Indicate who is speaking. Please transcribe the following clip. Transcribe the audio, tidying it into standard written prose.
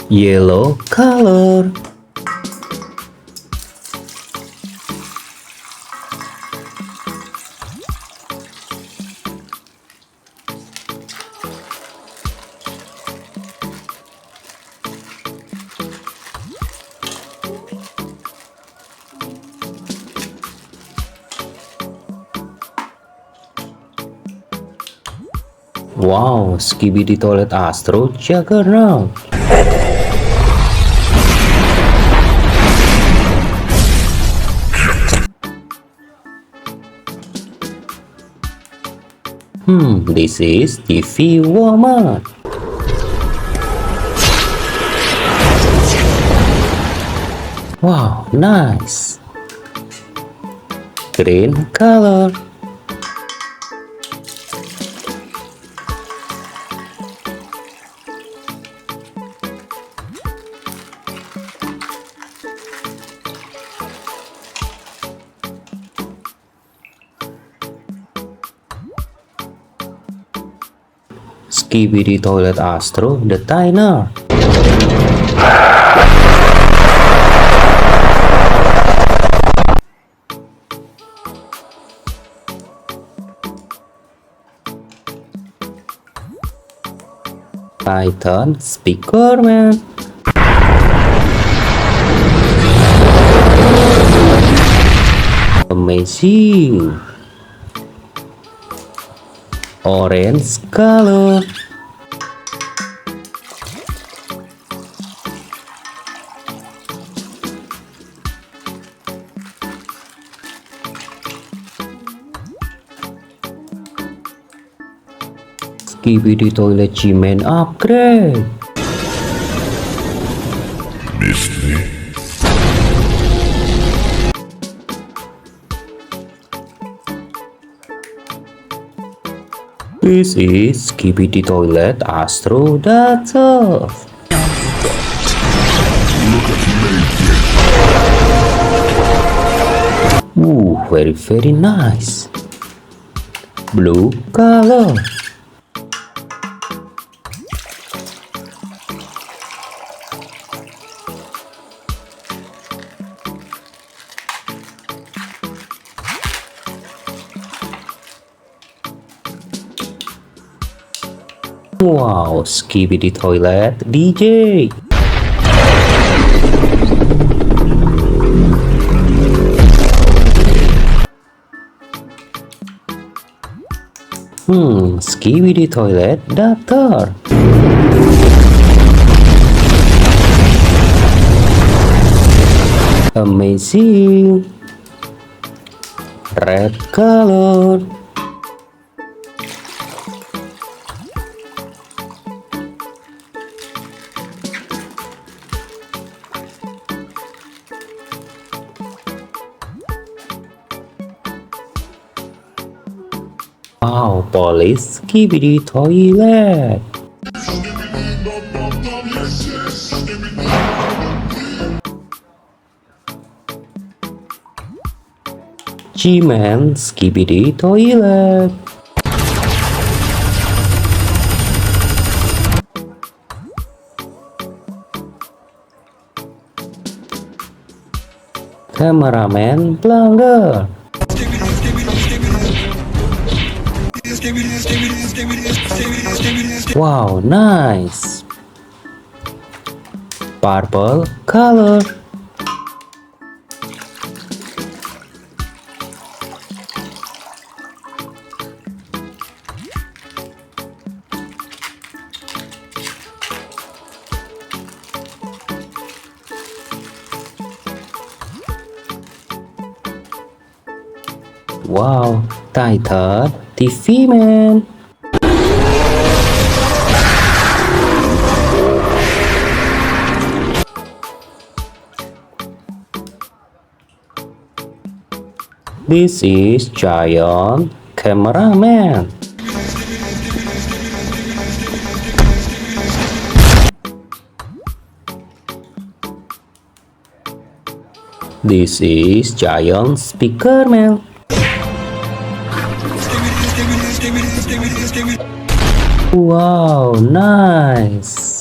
Speaker 1: Yellow color. Wow, Skibidi Toilet Astro Juggernaut. This is TV Walmart. Wow, nice. Green color. Skibidi Toilet Astro the Diner. Titan Speakerman. Amazing. Orange color. Skibidi Toilet G-Man upgrade. This is Skibidi Toilet Astro Data. Ooh, very nice. Blue color. Wow, Skibidi Toilet DJ. Skibidi Toilet Doctor. Amazing. Red color. Wow, police Skibidi Toilet. G-Man Skibidi Toilet. Cameraman Blunder. Wow, nice. Purple color. Wow, Titan TV Man. This is Giant Cameraman. This is Giant Speakerman. Wow, nice.